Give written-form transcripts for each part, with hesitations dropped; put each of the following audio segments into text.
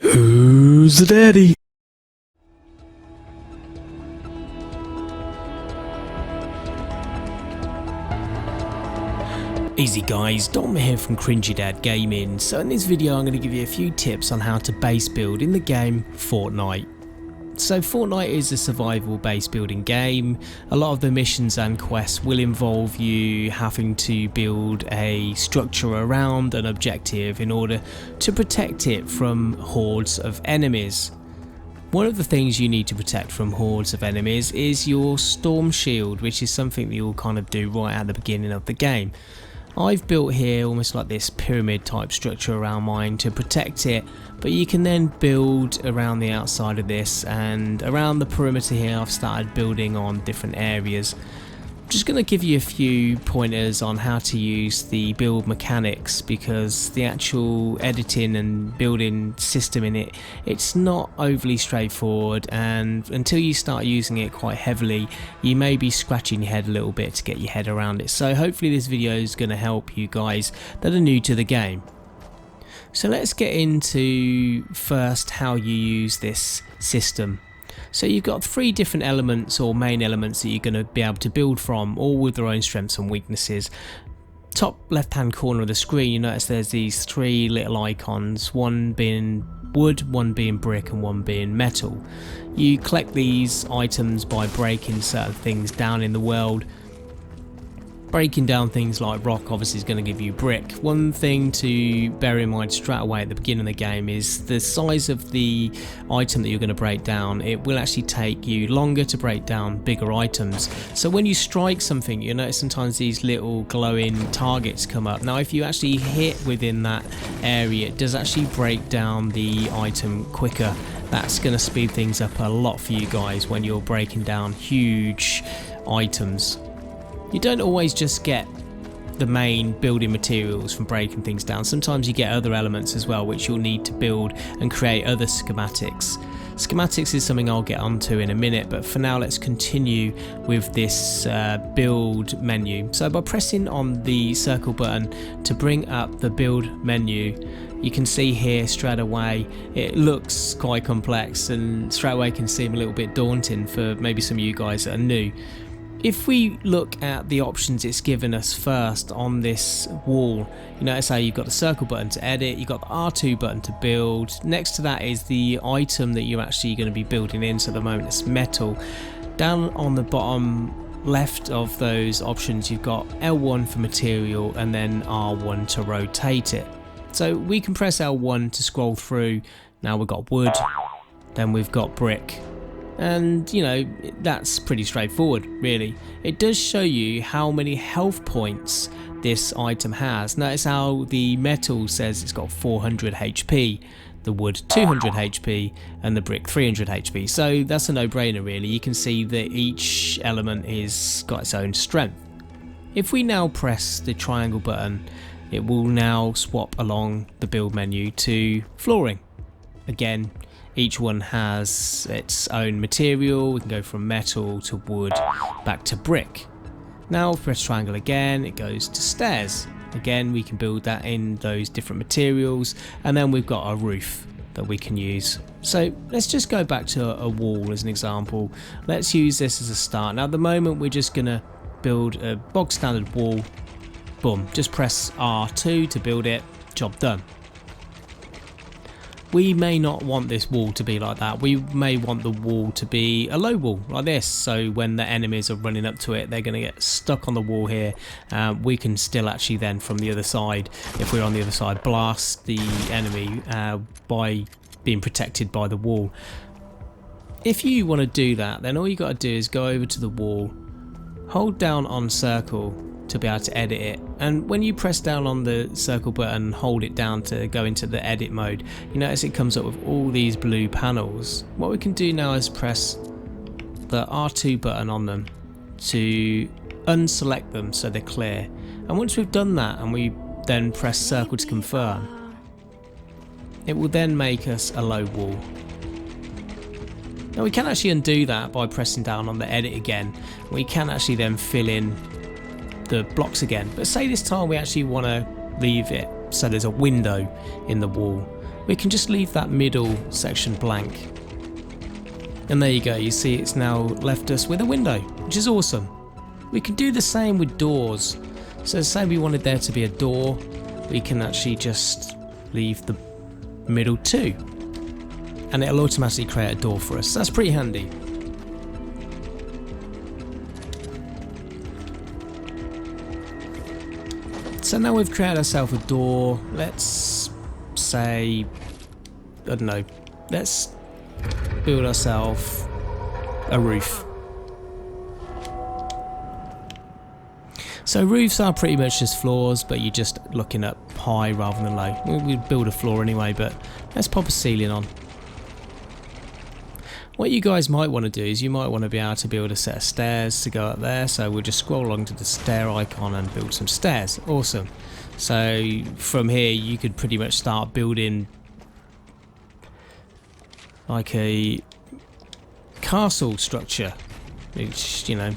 Who's the daddy? Easy guys, Dom here from Cringy Dad Gaming. So in this video I'm going to give you a few tips on how to base build in the game Fortnite. So Fortnite is a survival base building game. A lot of the missions and quests will involve you having to build a structure around an objective in order to protect it from hordes of enemies. One of the things you need to protect from hordes of enemies is your storm shield, which is something that you'll kind of do right at the beginning of the game. I've built here almost like this pyramid type structure around mine to protect it, but you can then build around the outside of this, and around the perimeter here I've started building on different areas. I'm just going to give you a few pointers on how to use the build mechanics, because the actual editing and building system in it's not overly straightforward, and until you start using it quite heavily you may be scratching your head a little bit to get your head around it. So hopefully this video is going to help you guys that are new to the game. So let's get into first how you use this system. So you've got three different elements or main elements that you're going to be able to build from, all with their own strengths and weaknesses. Top left hand corner of the screen you notice there's these three little icons, one being wood, one being brick and one being metal. You collect these items by breaking certain things down in the world. Breaking down things like rock obviously is going to give you brick. One thing to bear in mind straight away at the beginning of the game is the size of the item that you're going to break down. It will actually take you longer to break down bigger items. So when you strike something you notice sometimes these little glowing targets come up. Now if you actually hit within that area it does actually break down the item quicker. That's going to speed things up a lot for you guys when you're breaking down huge items. You don't always just get the main building materials from breaking things down. Sometimes you get other elements as well which you'll need to build and create other schematics. Schematics is something I'll get onto in a minute, but for now let's continue with this build menu. So by pressing on the circle button to bring up the build menu, you can see here straight away it looks quite complex and straight away can seem a little bit daunting for maybe some of you guys that are new. If we look at the options it's given us first on this wall, you notice how you've got the circle button to edit, you've got the R2 button to build. Next to that is the item that you're actually going to be building in, so at the moment it's metal. Down on the bottom left of those options you've got L1 for material and then R1 to rotate it. So we can press L1 to scroll through. Now we've got wood, then we've got brick. And you know, that's pretty straightforward really. It does show you how many health points this item has. Notice how the metal says it's got 400 HP, the wood 200 HP and the brick 300 HP. So that's a no-brainer really. You can see that each element is got its own strength. If we now press the triangle button it will now swap along the build menu to flooring. Again, each one has its own material. We can go from metal to wood back to brick. Now press triangle again, it goes to stairs. Again we can build that in those different materials, and then we've got our roof that we can use. So let's just go back to a wall as an example. Let's use this as a start. Now at the moment we're just going to build a bog standard wall. Boom, just press R2 to build it, job done. We may not want this wall to be like that. We may want the wall to be a low wall like this, so when the enemies are running up to it they're going to get stuck on the wall here. We can still actually then from the other side, if we're on the other side, blast the enemy by being protected by the wall. If you want to do that then all you got to do is go over to the wall, hold down on circle to be able to edit it, and when you press down on the circle button and hold it down to go into the edit mode you notice it comes up with all these blue panels. What we can do now is press the R2 button on them to unselect them so they're clear, and once we've done that and we then press circle to confirm, it will then make us a low wall. Now we can actually undo that by pressing down on the edit again. We can actually then fill in the blocks again, but say this time we actually want to leave it so there's a window in the wall. we can just leave that middle section blank. And there you go, you see it's now left us with a window, which is awesome. We can do the same with doors. So say we wanted there to be a door, we can actually just leave the middle too. And it'll automatically create a door for us. That's pretty handy. So now we've created ourselves a door. Let's say, I don't know, let's build ourselves a roof. So roofs are pretty much just floors, but you're just looking up high rather than low. We'd build a floor anyway, but let's pop a ceiling on. What you guys might want to do is you might want to be able to build a set of stairs to go up there, so we'll just scroll along to the stair icon and build some stairs. Awesome. So from here you could pretty much start building like a castle structure, which, you know,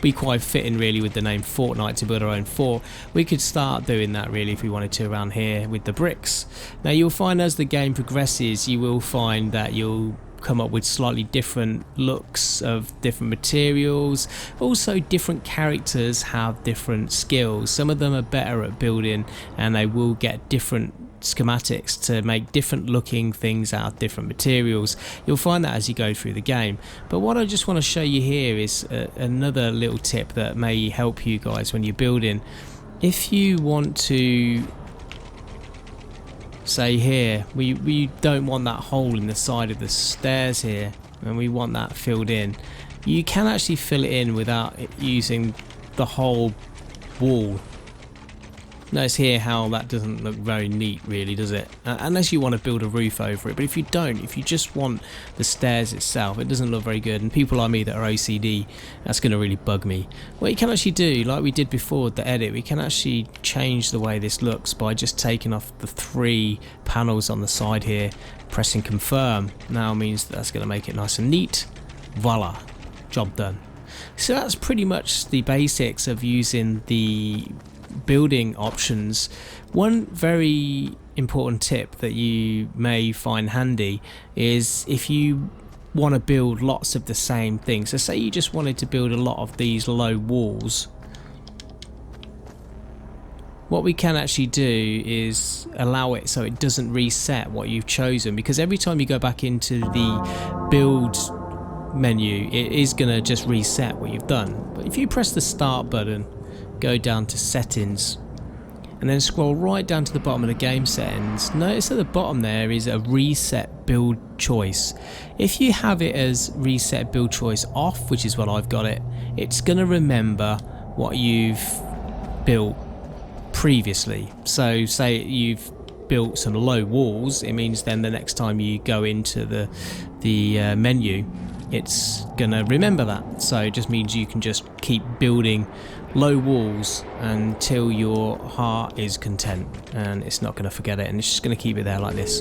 be quite fitting really with the name Fortnite, to build our own fort. We could start doing that really if we wanted to around here with the bricks. Now you'll find as the game progresses, you will find that you'll come up with slightly different looks of different materials. Also, different characters have different skills. Some of them are better at building and they will get different schematics to make different looking things out of different materials. You'll find that as you go through the game. But what I just want to show you here is another little tip that may help you guys when you're building. If you want to say here, we don't want that hole in the side of the stairs here, and we want that filled in. You can actually fill it in without using the whole wall. Notice here how that doesn't look very neat really, does it? Unless you want to build a roof over it. But if you don't, if you just want the stairs itself, it doesn't look very good. And people like me that are OCD, that's going to really bug me. What you can actually do, like we did before with the edit, we can actually change the way this looks by just taking off the 3 panels on the side here, pressing confirm. Now means that's going to make it nice and neat. Voila, job done. So that's pretty much the basics of using the building options. One very important tip that you may find handy is if you want to build lots of the same thing. So say you just wanted to build a lot of these low walls, what we can actually do is allow it so it doesn't reset what you've chosen, because every time you go back into the build menu it is going to just reset what you've done. But if you press the start button, go down to settings and then scroll right down to the bottom of the game settings, notice at the bottom there is a reset build choice. If you have it as reset build choice off, which is what I've got it, it's going to remember what you've built previously. So say you've built some low walls, it means then the next time you go into the menu, it's gonna remember that. So it just means you can just keep building low walls until your heart is content, and it's not gonna forget it, and it's just gonna keep it there like this.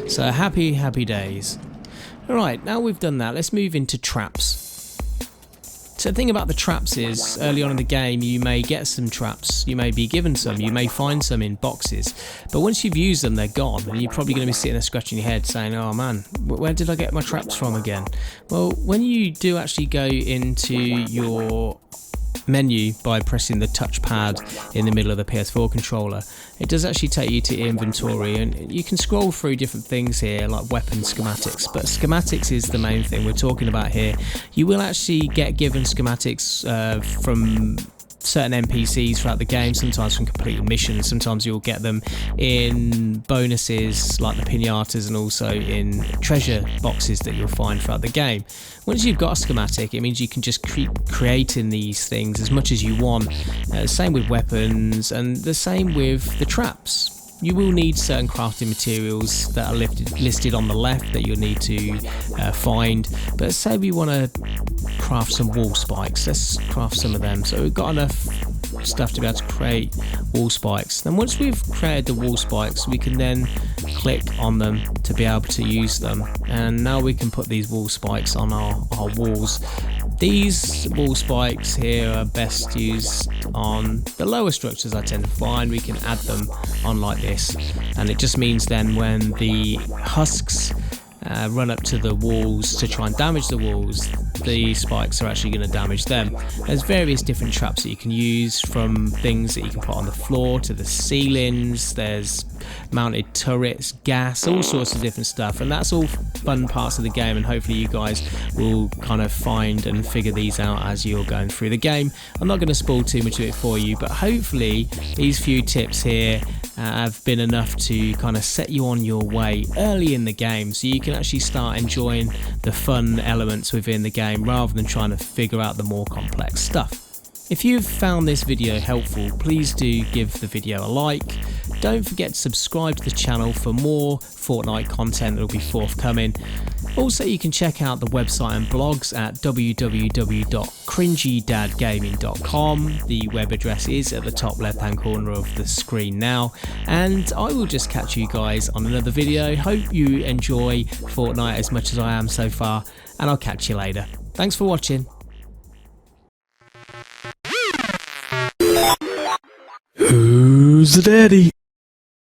So happy days. Alright, now we've done that, let's move into traps. So the thing about the traps is, early on in the game you may get some traps, you may be given some, you may find some in boxes, but once you've used them they're gone, and you're probably going to be sitting there scratching your head saying, oh man, where did I get my traps from again? Well, when you do actually go into your menu by pressing the touchpad in the middle of the PS4 controller, it does actually take you to inventory, and you can scroll through different things here like weapon schematics, but schematics is the main thing we're talking about here. You will actually get given schematics from certain NPCs throughout the game, sometimes from completing missions, sometimes you'll get them in bonuses like the pinatas, and also in treasure boxes that you'll find throughout the game. Once you've got a schematic, it means you can just keep creating these things as much as you want. Same with weapons, and the same with the traps. You will need certain crafting materials that are listed on the left that you'll need to find, but say we want to craft some wall spikes, let's craft some of them. So we've got enough stuff to be able to create wall spikes. Then once we've created the wall spikes, we can then click on them to be able to use them, and now we can put these wall spikes on our walls These wall spikes here are best used on the lower structures. I tend to find we can add them on like this, and it just means then when the husks run up to the walls to try and damage the walls, the spikes are actually going to damage them. There's various different traps that you can use, from things that you can put on the floor to the ceilings. There's mounted turrets, gas, all sorts of different stuff, and that's all fun parts of the game, and hopefully you guys will kind of find and figure these out as you're going through the game. I'm not going to spoil too much of it for you, but hopefully these few tips here have been enough to kind of set you on your way early in the game, so you can actually start enjoying the fun elements within the game rather than trying to figure out the more complex stuff. If you've found this video helpful, please do give the video a like. Don't forget to subscribe to the channel for more Fortnite content that will be forthcoming. Also, you can check out the website and blogs at www.cringydadgaming.com. The web address is at the top left hand corner of the screen now, and I will just catch you guys on another video. Hope you enjoy Fortnite as much as I am so far, and I'll catch you later. Thanks for watching. Who's the daddy?